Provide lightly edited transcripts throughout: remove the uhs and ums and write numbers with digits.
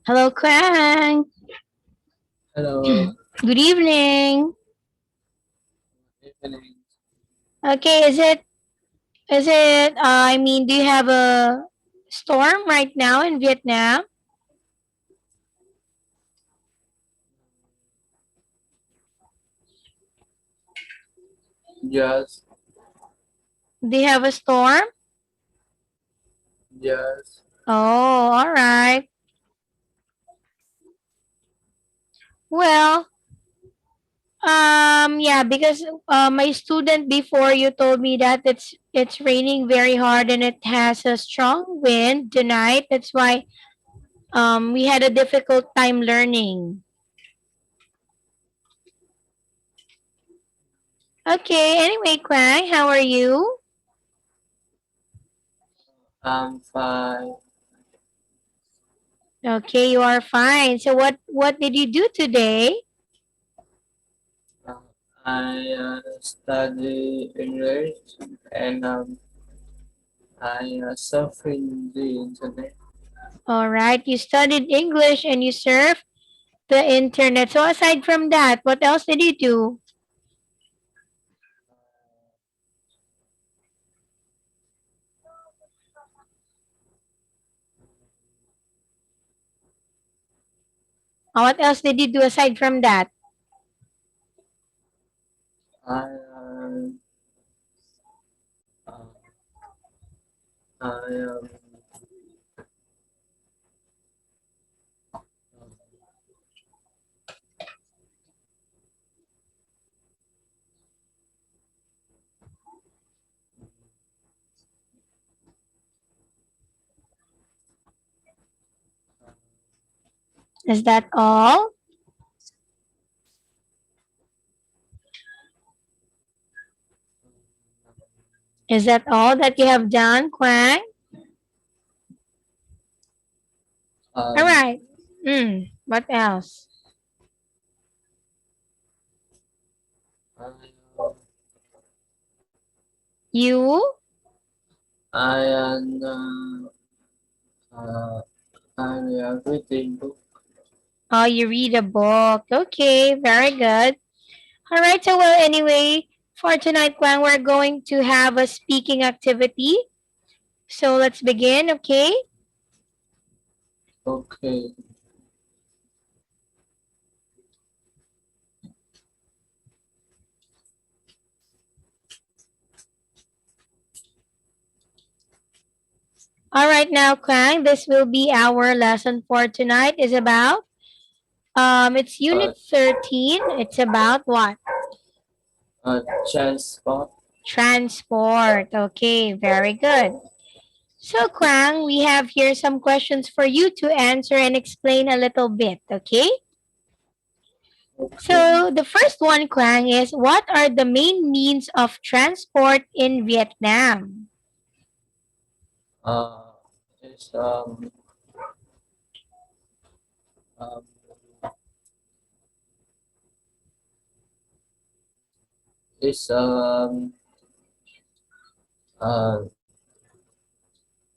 Hello, Kwang. Hello. Good evening. Evening. Okay, I mean, do you have a storm right now in Vietnam? Yes. Do you have a storm? Yes. Oh, all right. Well, yeah, because my student before you told me that it's raining very hard and it has a strong wind tonight. That's why we had a difficult time learning. Okay, anyway, Kwang, how are you? I'm fine. Okay, you are fine. So what did you do today? Uh, I study English and I surf in the internet. All right, you studied English and you surf the internet. So aside from that, what else did you do? What else did you do aside from that? I uh, I Is that all? Is that all that you have done, Kwang? All um, right. What else? I uh, You? I uh, I reading book. Oh, you read a book. Okay, very good. All right. So well, anyway, For tonight, Kwang, we're going to have a speaking activity. So let's begin, okay? Okay. All right, now, Kwang, this will be our lesson for tonight. Is about it's Uh, unit 13. It's about what? Transport. Transport. Okay, very good. So, Kwang, we have here some questions for you to answer and explain a little bit, okay? Okay. So, the first one, Kwang, is what are the main means of transport in Vietnam? Uh, it's um it's uh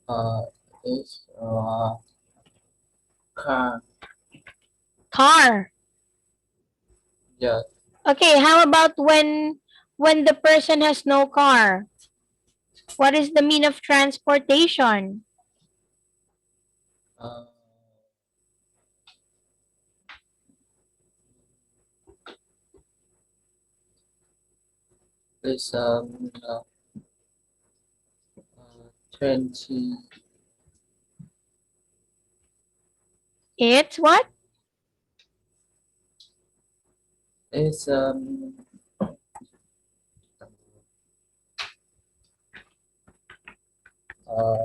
uh it's car. Car. Yeah. Okay, how about when the person has no car? What is the mean of transportation? Uh, it's 20. It's what? It's uh uh,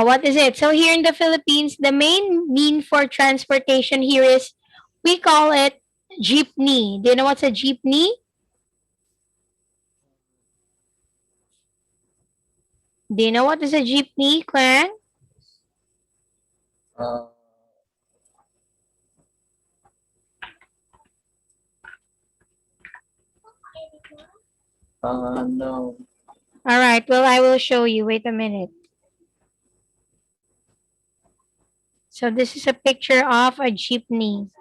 What is it? So here in the Philippines, the main mean for transportation here is we call it jeepney. Do you know what's a jeepney? Do you know what is a jeepney, Kwang? uh, no. All right, well, I will show you. Wait a minute. So this is a picture of a jeepney.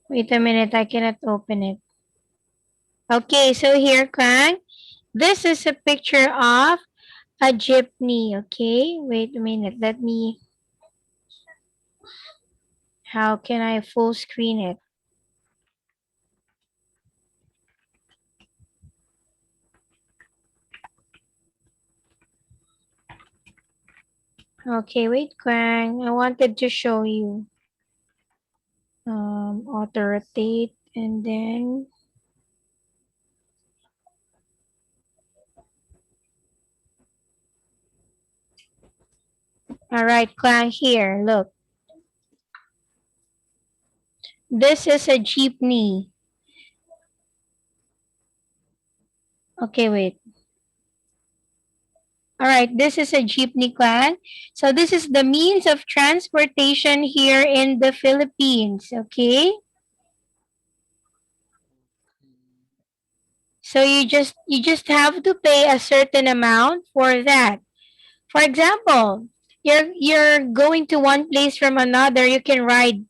Wait a minute, I cannot open it. Okay, so here, Kwang, this is a picture of a jeepney. Okay, wait a minute. Let me. How can I full screen it? Okay, wait, Kwang. I wanted to show you. Auto rotate and then. All right, Kwang. Here, look. This is a jeepney. Okay, wait. All right, this is a jeepney, Kwang. So this is the means of transportation here in the Philippines. Okay. So you just have to pay a certain amount for that. For example, you're going to one place from another, you can ride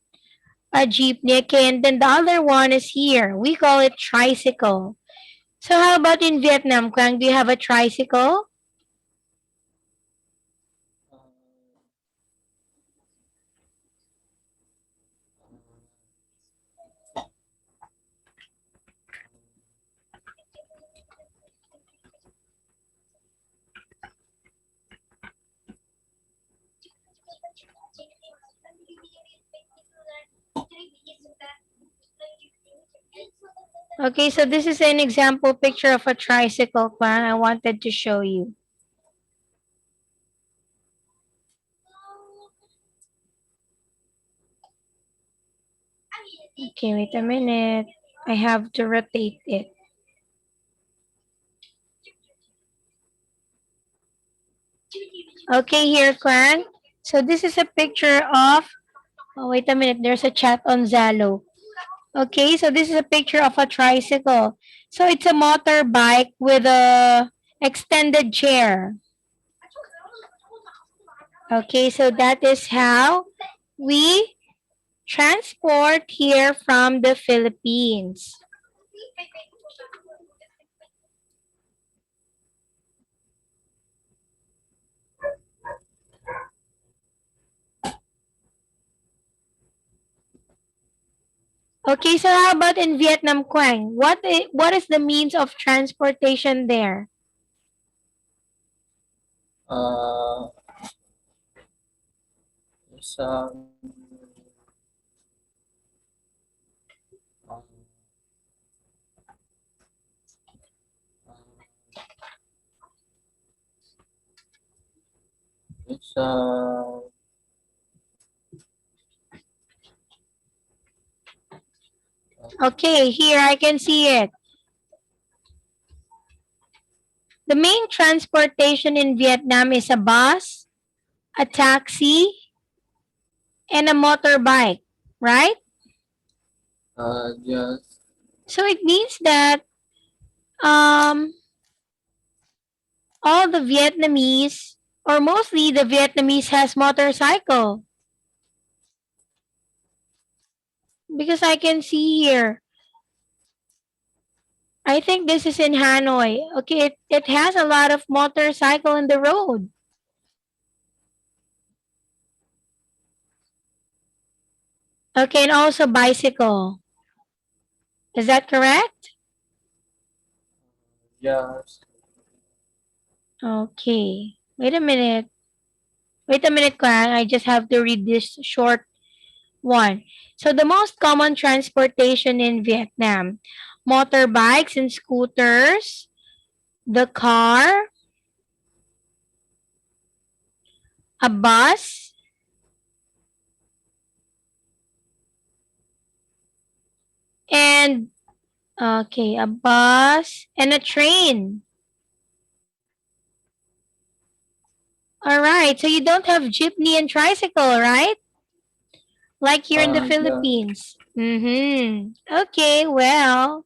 a jeepney, okay, and then the other one is here. We call it tricycle. So how about in Vietnam, Quang? Do you have a tricycle? Uh, Okay, so this is an example picture of a tricycle, Quang. I wanted to show you. Okay, wait a minute. I have to rotate it. Okay, here, Kwan. So this is a picture of. Oh, wait a minute. There's a chat on Zalo. Okay, so this is a picture of a tricycle. So it's a motorbike with a extended chair. Okay, so that is how we transport here from the Philippines. Okay, so how about in Vietnam, Quang? What is the means of transportation there? uh, it's um, it's Okay, here I can see it. The main transportation in Vietnam is a bus, a taxi, and a motorbike, right? yes, So it means that um, all the Vietnamese, or mostly the Vietnamese, has motorcycle because I can see here. I think this is in Hanoi. Okay, it has a lot of motorcycle in the road. Okay, and also bicycle. Is that correct? yes. Okay. Wait a minute. Wait a minute, Kwan. I just have to read this short one. So the most common transportation in Vietnam, motorbikes and scooters, the car, a bus, and okay, a bus and a train. All right. So you don't have jeepney and tricycle, right? Like here in the Yeah. Philippines. Mm-hmm. Okay, well.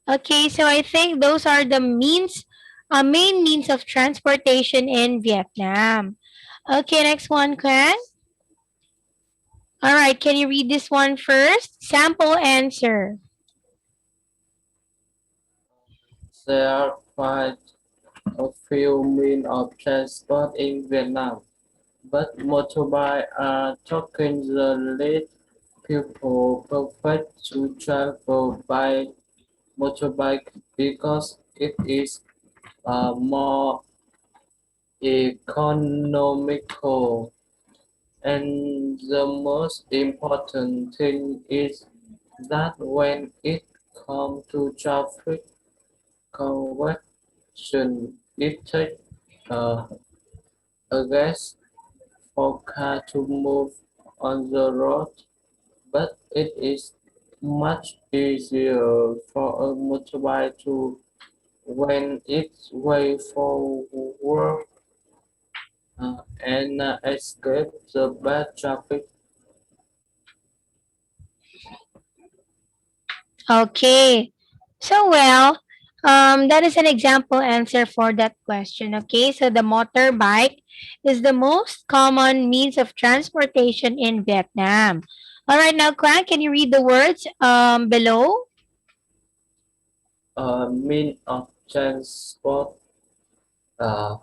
Okay, so I think those are the main means of transportation in Vietnam. Okay, next one, Kwan. All right, can you read this one first? Sample answer. There are quite a few means of transport in Vietnam, but motorbikes are taking the lead. People prefer to travel by motorbike because it is more economical. And the most important thing is that when it comes to traffic congestion, it takes uh, a gas for car to move on the road, but it is much easier for a motorbike to when its way forward and escape the bad traffic. Okay. So, well, that is an example answer for that question. Okay, so the motorbike is the most common means of transportation in Vietnam. All right, now, Kwan, can you read the words below? Mean of transport uh,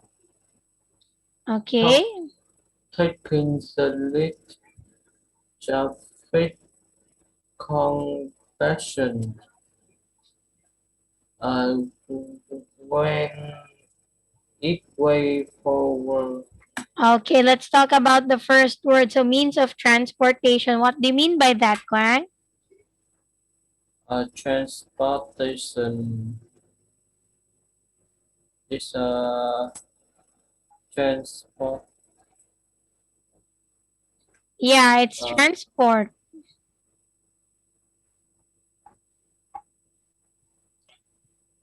Okay. top taking the lead traffic congestion uh, when it way forward. Okay, let's talk about the first word. So, means of transportation. What do you mean by that, Kwan? Transportation is a transport Yeah, it's uh, transport.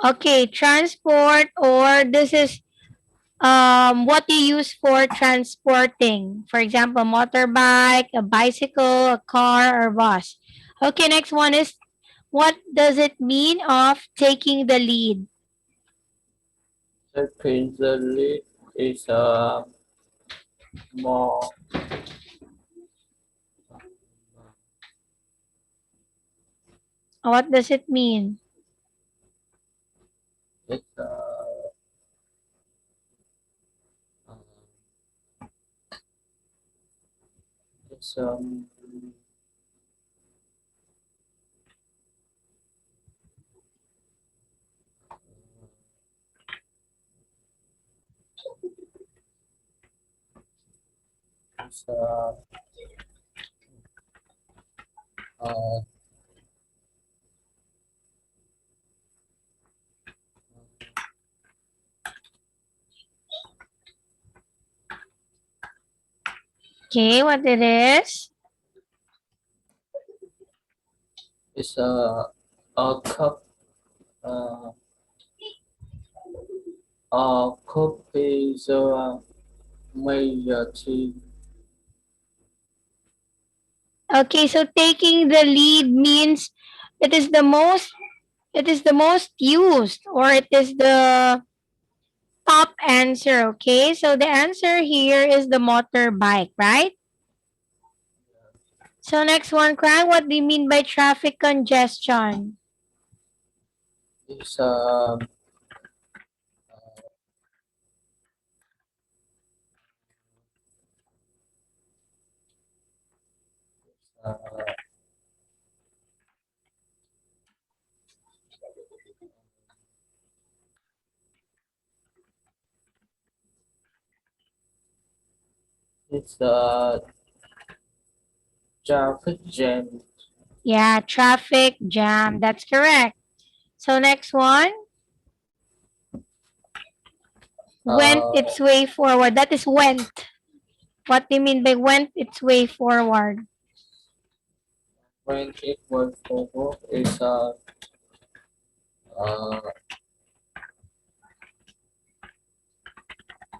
Okay, transport, or this is what you use for transporting. For example, motorbike, a bicycle, a car, or bus. Okay, next one is what does it mean of taking the lead? Taking the lead is more What does it mean? it's it's it's uh, Okay, what it is? it's a cup uh, a cup is majority. Okay, so taking the lead means it is the most it is the most used, or it is the top answer. Okay, so the answer here is the motorbike, right? So next one, Craig, what do you mean by traffic congestion? It's uh, it's traffic jam. Yeah, traffic jam. That's correct. So next one, went Uh, its way forward. That is went. What do you mean by went its way forward? when it was forward is uh,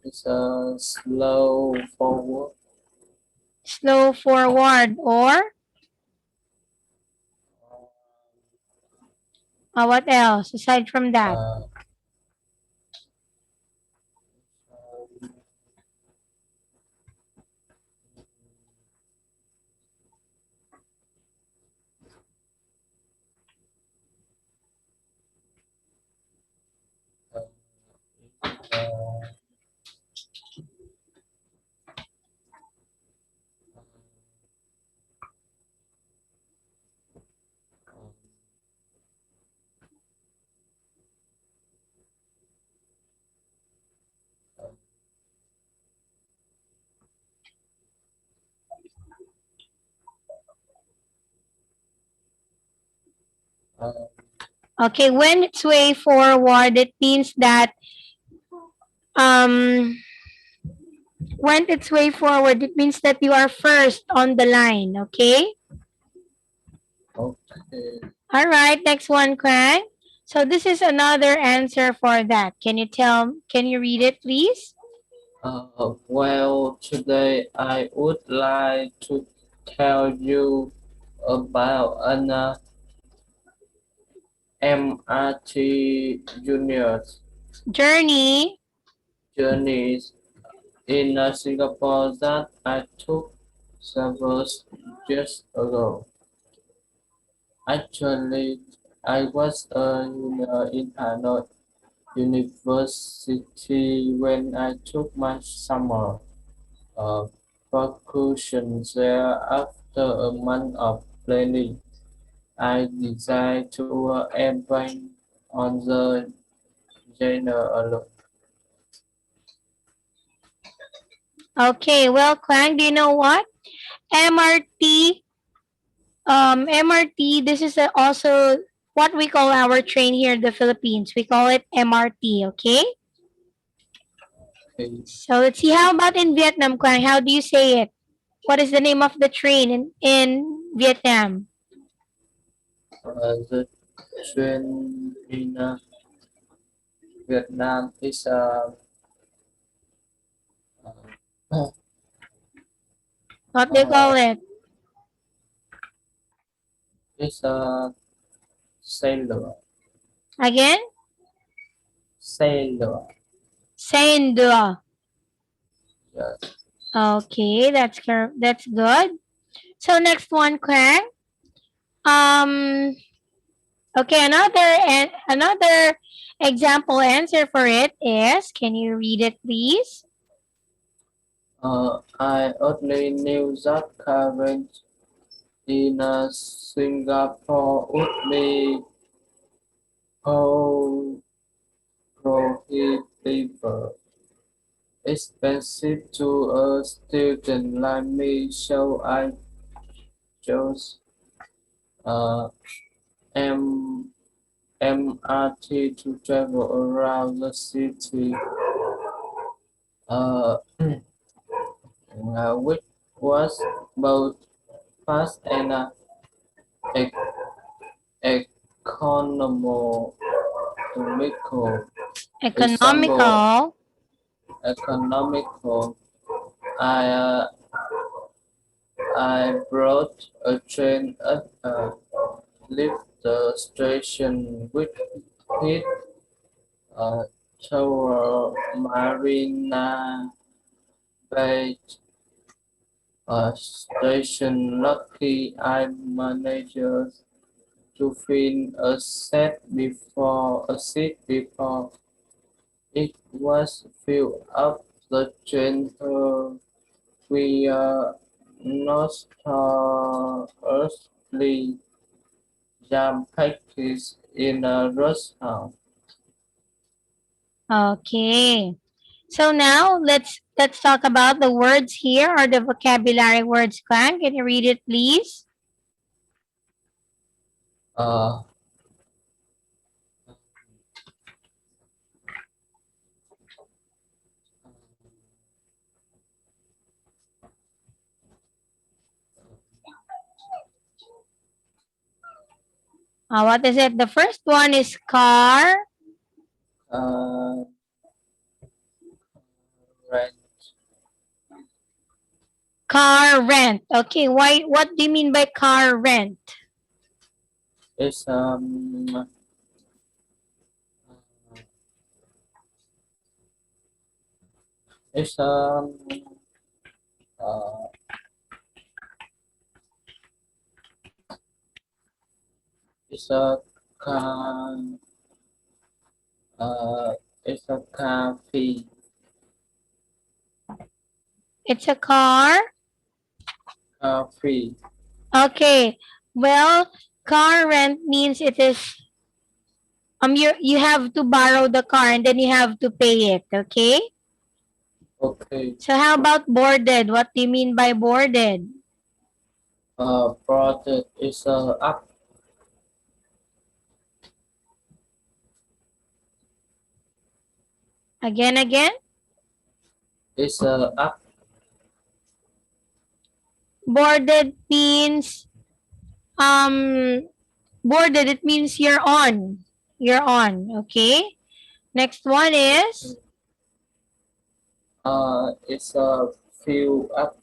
it's a slow forward. Slow forward, or what else aside from that? Uh, uh, uh, uh, Okay, when its way forward, it means that um went its way forward. It means that you are first on the line. Okay. okay. All right. Next one, Craig. So this is another answer for that. Can you tell? Can you read it, please? Well, today I would like to tell you about an MRT juniors Journey. journeys in Singapore that I took several years ago. Actually, I was in Hanoi University when I took my summer vacation there. After a month of planning, I decided to embark on the journey alone. Okay. Well, Craig, do you know what? MRT. MRT. This is also what we call our train here in the Philippines. We call it MRT. Okay. Okay. So let's see. How about in Vietnam, Quang? How do you say it? What is the name of the train in Vietnam? The train in Vietnam uh, What do you uh, call it? is a sailor. Again? Sailor. Saindua. Yes. Okay, that's good. So next one, Krang. Um, okay, another example answer for it is, can you read it please? I only knew that current in Singapore would be whole prohibitive expensive to a student like me, so I chose uh, M MRT to travel around the city, which was both fast and ec- economical. Example, Economical. economical. I uh, I brought a train at left the station with it toward Marina Bay station. Lucky I managed to find a seat before it was filled up. The train we notoriously jam-packed in a rush hour. Okay. So now let's talk about the words here or the vocabulary words, Krang. Can you read it please? Uh, What is it? The first one is car. uh, rent Car rent. Okay, why what do you mean by car rent? is is uh, is a car uh, is a car fee. It's a car. Car fee. Okay. Well, car rent means it is you have to borrow the car and then you have to pay it, okay? Okay. So how about boarded? What do you mean by boarded? Project is up. Again? Is up. Boarded means um boarded it means you're on. You're on, okay? Next one is It's fill up.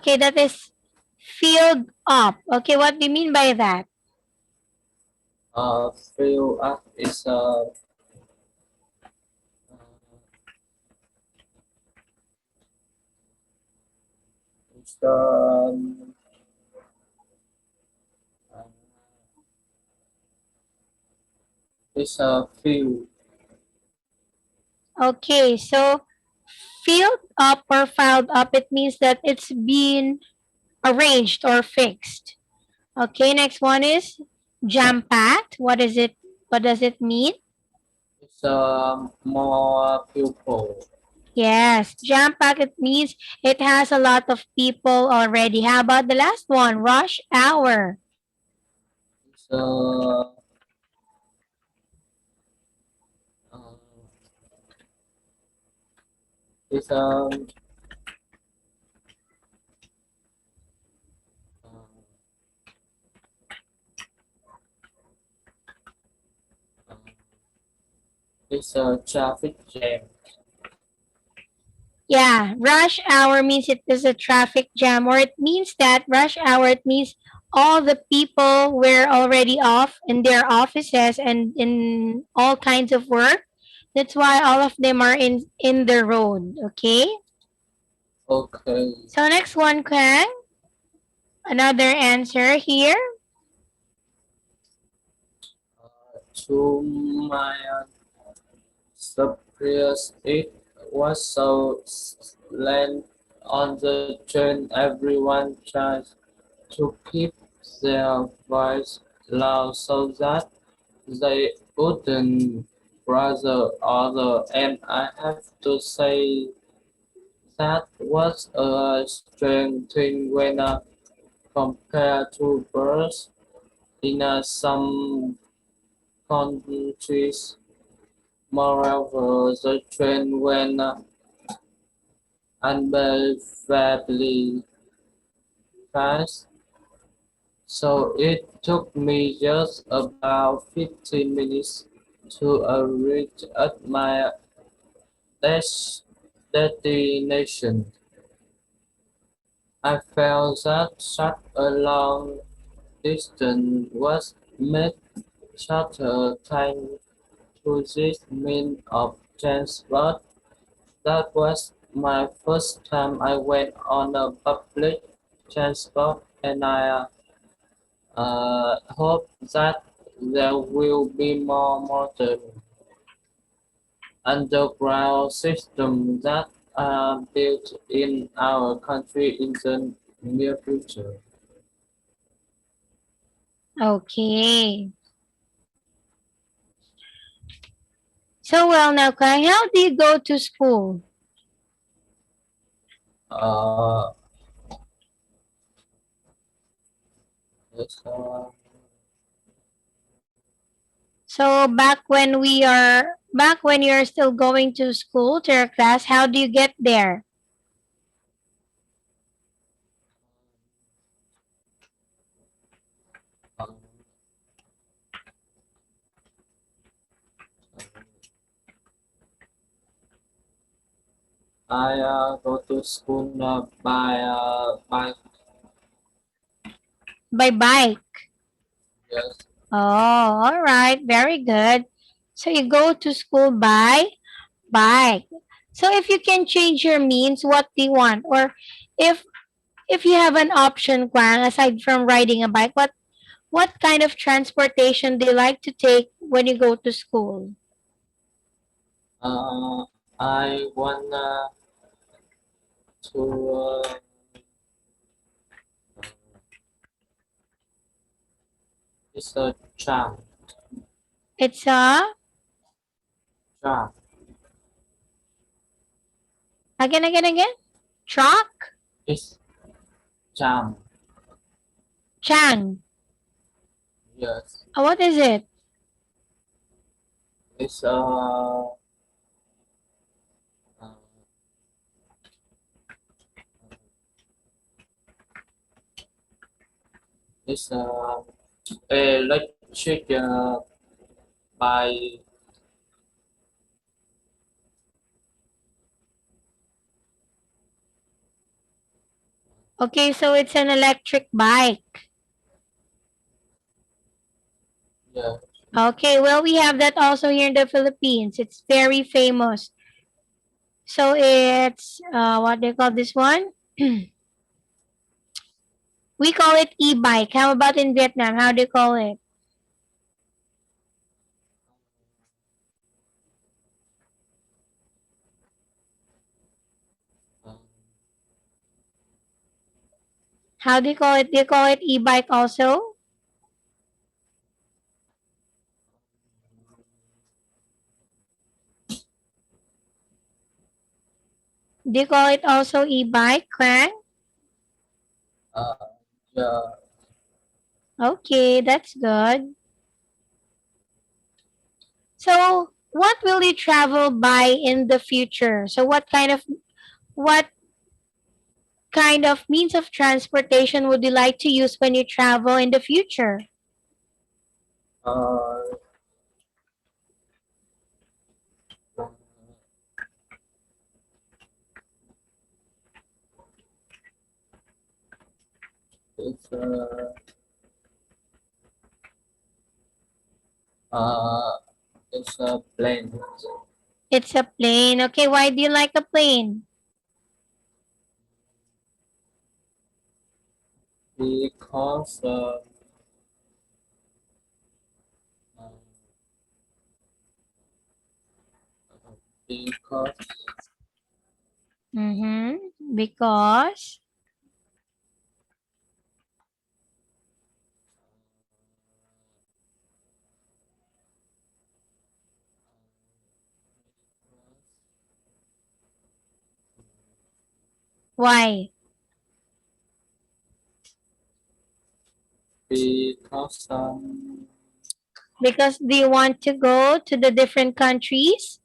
okay, that is filled up. Okay, what do you mean by that? Fill up is it's it's fill. Okay, so filled up or filed up, it means that it's been arranged or fixed. Okay, next one is jam packed. What is it? What does it mean? It's more pupil. Yes, jam packed. It means it has a lot of people already. How about the last one? Rush hour. It's uh, it's It's a traffic jam. Yeah, rush hour means it is a traffic jam, or it means that rush hour, it means all the people were already off in their offices and in all kinds of work. That's why all of them are in the road. Okay. Okay. So next one, Kang. Another answer here. To my surprise, it was so late on the train. Everyone tried to keep their voice loud so that they wouldn't bother others, and I have to say that was a strange thing when compared to birds in some countries. Moreover, the train went unbelievably fast, so it took me just about 15 minutes to reach at my destination. I felt that such a long distance was made shorter thanks to this means of transport. That was my first time I went on a public transport, and I hope that there will be more modern underground systems that are built in our country in the near future. Okay. So well now, Kang, how do you go to school? Uh, it's, So back when you're still going to school to your class, how do you get there? um, I go to school by By bike. yes. Oh, all right, very good. So you go to school by bike. So if you can change your means, what do you want? Or if if you have an option, Kwang, aside from riding a bike, what kind of transportation do you like to take when you go to school? I wanna to it's a It's a tram. again. Truck? It's tram. Chang. Yes. What is it? It's uh, it's electric by Okay, so it's an electric bike. yeah. Okay, well, we have that also here in the Philippines. It's very famous. So it's, what do you call this one? We call it e-bike. How about in Vietnam? How do you call it? Um, How do you call it? Do you call it e-bike also? Do you call it also e-bike, Crank? uh, yeah. Okay, that's good. So, what will you travel by in the future? So, what kind of means of transportation would you like to use when you travel in the future? Uh, Uh, it's a plane It's a plane. Okay, why do you like a plane? because uh, because Mm-hmm. Because why? because Because do you want to go to the different countries?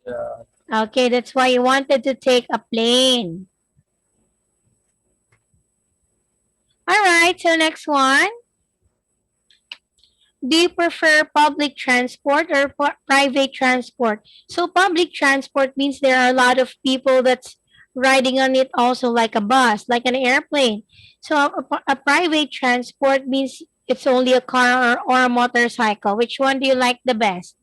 yeah, Okay, that's why you wanted to take a plane. All right, so next one. Do you prefer public transport or private transport? So public transport means there are a lot of people that's riding on it also like a bus, like an airplane. So a private transport means it's only a car or a motorcycle. Which one do you like the best?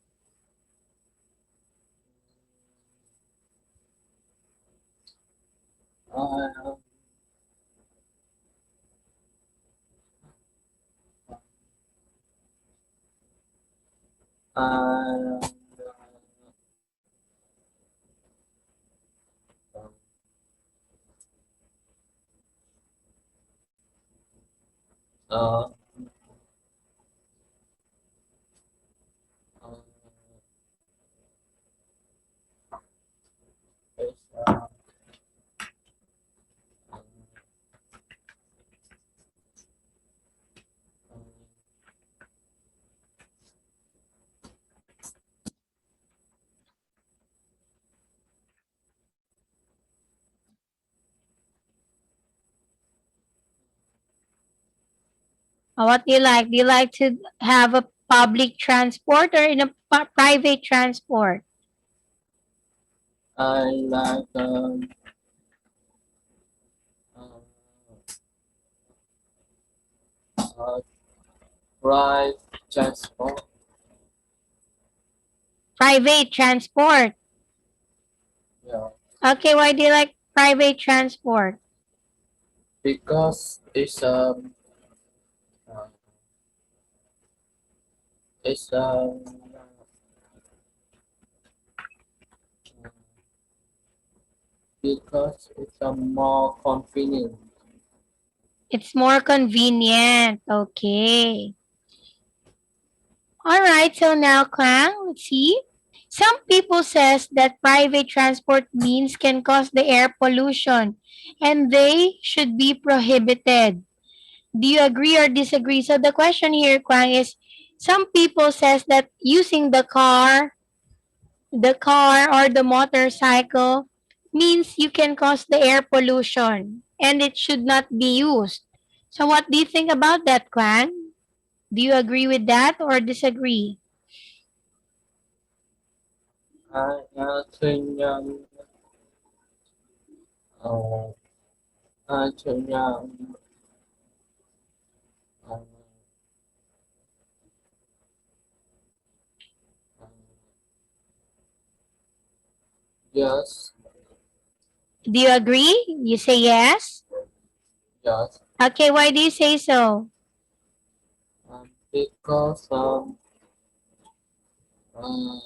uh, uh, uh, uh, it's, What do you like? Do you like to have a public transport or in a private transport? I like uh, uh, drive transport. Private transport. Yeah, Okay, why do you like private transport? because uh, it's because it's more convenient. It's more convenient. Okay. All right. So now, Kang, let's see. Some people says that private transport means can cause the air pollution, and they should be prohibited. Do you agree or disagree? So the question here, Kang, is some people says that using the car or the motorcycle means you can cause the air pollution, and it should not be used. So what do you think about that, Kwan? Do you agree with that or disagree? Thường thường uh, yes, Do you agree? You say yes? yes, Okay, why do you say so? because uh, uh,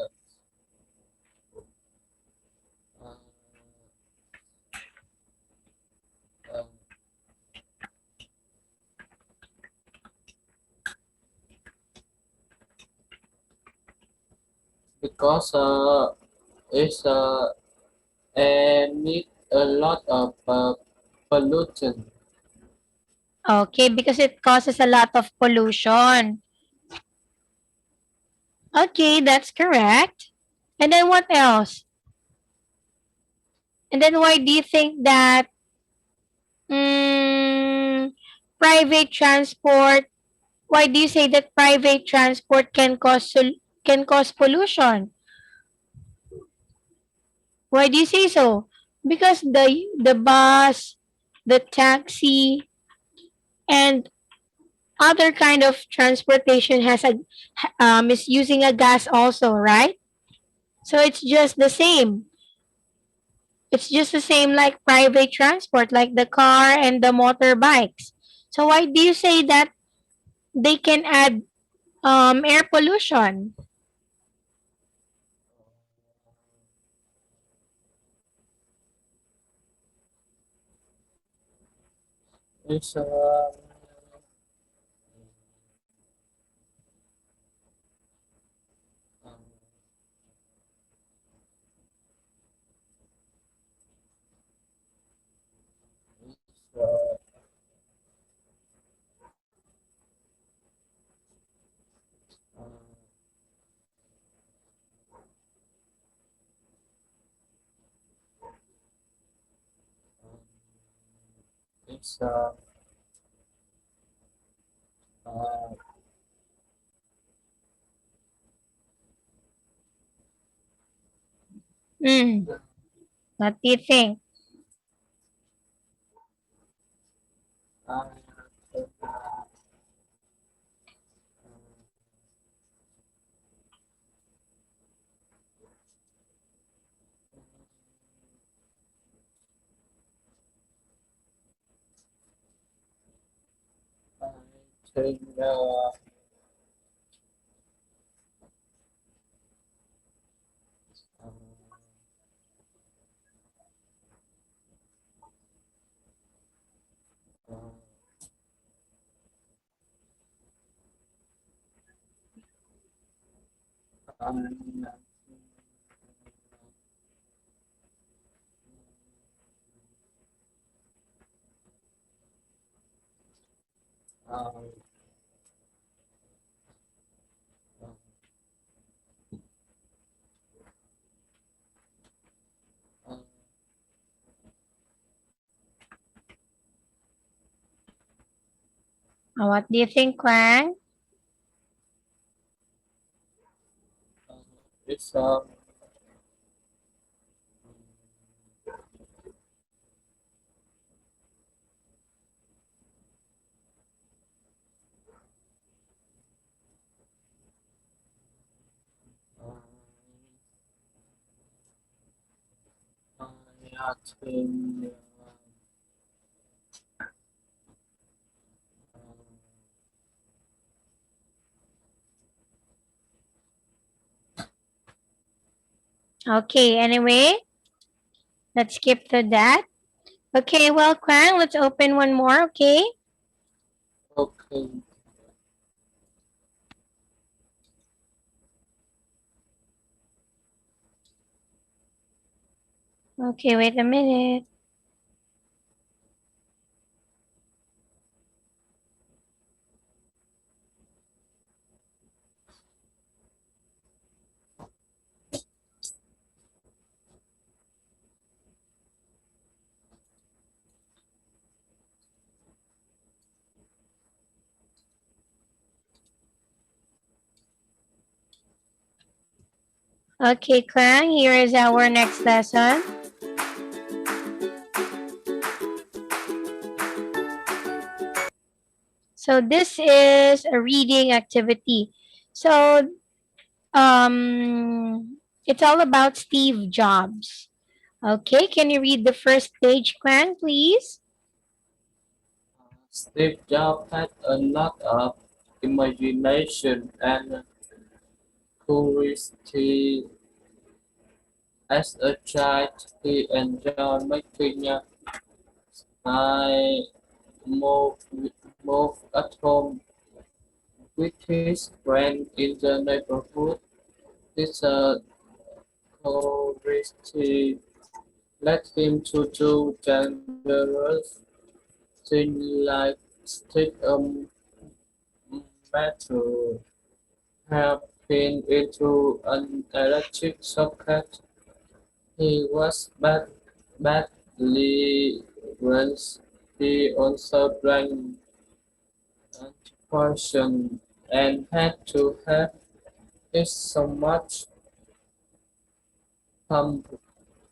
uh, because it's emit a lot of pollution. Okay, because it causes a lot of pollution. Okay, that's correct. And then what else? And then why do you think that mm, private transport, why do you say that private transport can cause pollution? Why do you say so? Because the bus, the taxi, and other kind of transportation has a is using a gas also, right? So it's just the same like private transport, like the car and the motorbikes. So why do you say that they can add air pollution? It's um, it's um, it's uh, Mm, what do you think? I think I think um, um, um, um, um, What do you think, Kwang? it's um, I think Okay, anyway, let's skip to that. Okay, well, Kwang, let's open one more, okay? okay. Okay, wait a minute. Okay, Kwang, here is our next lesson. So this is a reading activity. So it's all about Steve Jobs. Okay, can you read the first page, Kwang, please? Steve Jobs had a lot of imagination and curiosity. As a child, he enjoyed making I moved, moved at home with his friend in the neighborhood. His curiosity led him to do dangerous things like stick a metal hairpin into an electric socket. He was badly once. He also drank poison and had to have his stomach pumped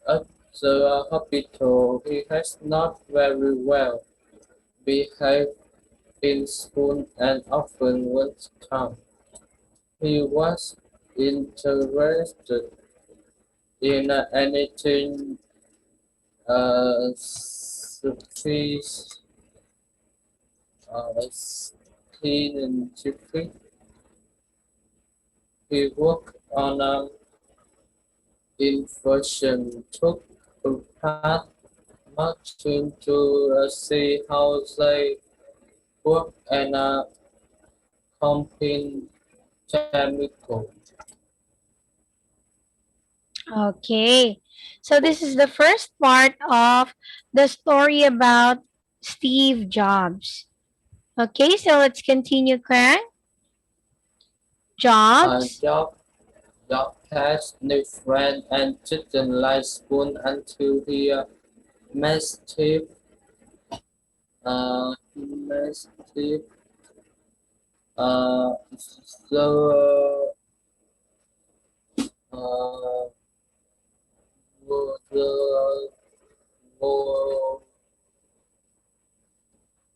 at the hospital. He has not very well behaved in school and often went camp. He was interested in anything space, scientific. He worked on an inversion, took apart machine to see how they work and combine chemical. Okay. So this is the first part of the story about Steve Jobs. Okay, so let's continue, Cran. Jobs. Job Job has new friend and didn't like school until he met Steve. Met Steve. Uh, so uh, the uh,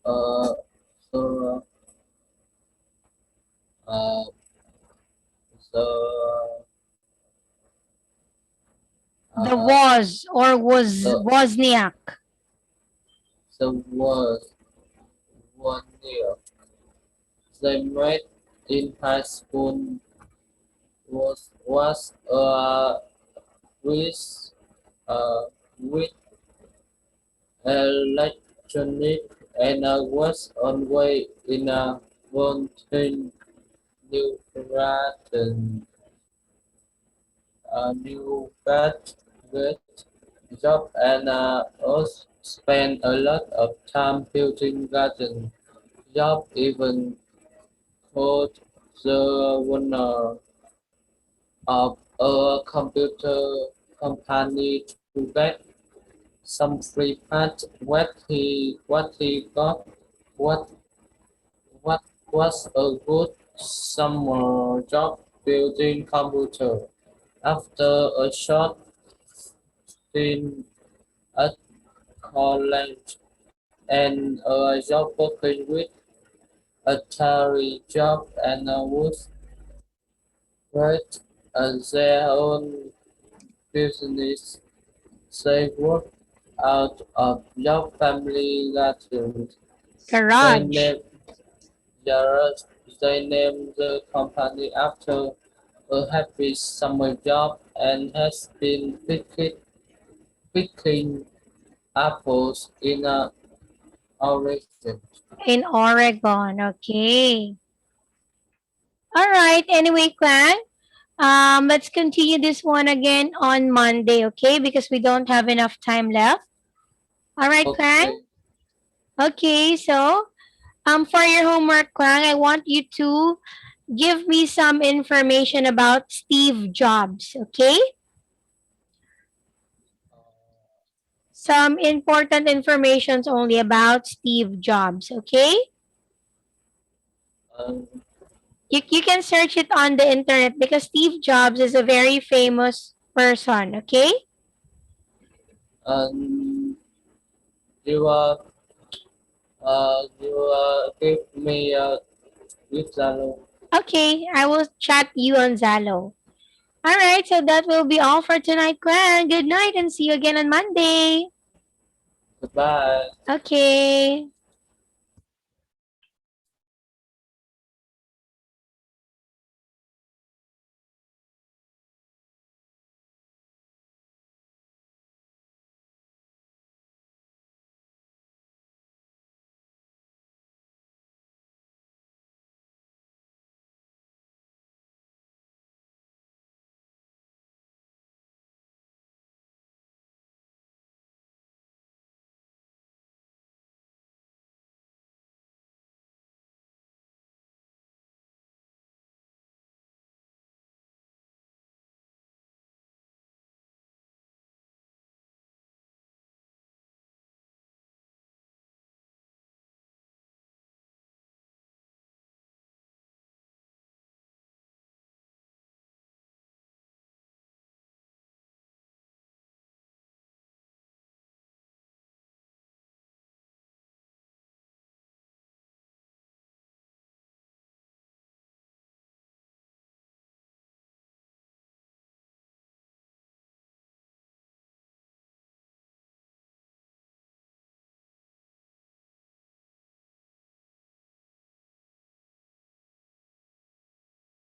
uh, so uh, the The uh, was or was the Wozniak. the was 1 year. They met in high school. Was with with electronic and was on way in a wanting new garden, new bed job and us spend a lot of time building garden job even called the owner of a computer company to get some free parts. What he got what what was a good summer job building computer. After a short stint at college and a job working with Atari job and would write their own business. They worked out of your family gardens. They Garage. named Jared, they named the company after a happy summer job and has been picking apples in Oregon. In Oregon. Okay. All right. Anyway, Clan. Let's continue this one again on Monday, okay? Because we don't have enough time left. All right, Clan. Okay, Okay, so for your homework, Clan, I want you to give me some information about Steve Jobs, okay? Some important informations only about Steve Jobs, okay? um, You can search it on the internet because Steve Jobs is a very famous person, okay? and you give me with Zalo. Okay, I will chat you on Zalo. All right, so that will be all for tonight, Clan. Good night and see you again on Monday. Goodbye. Okay.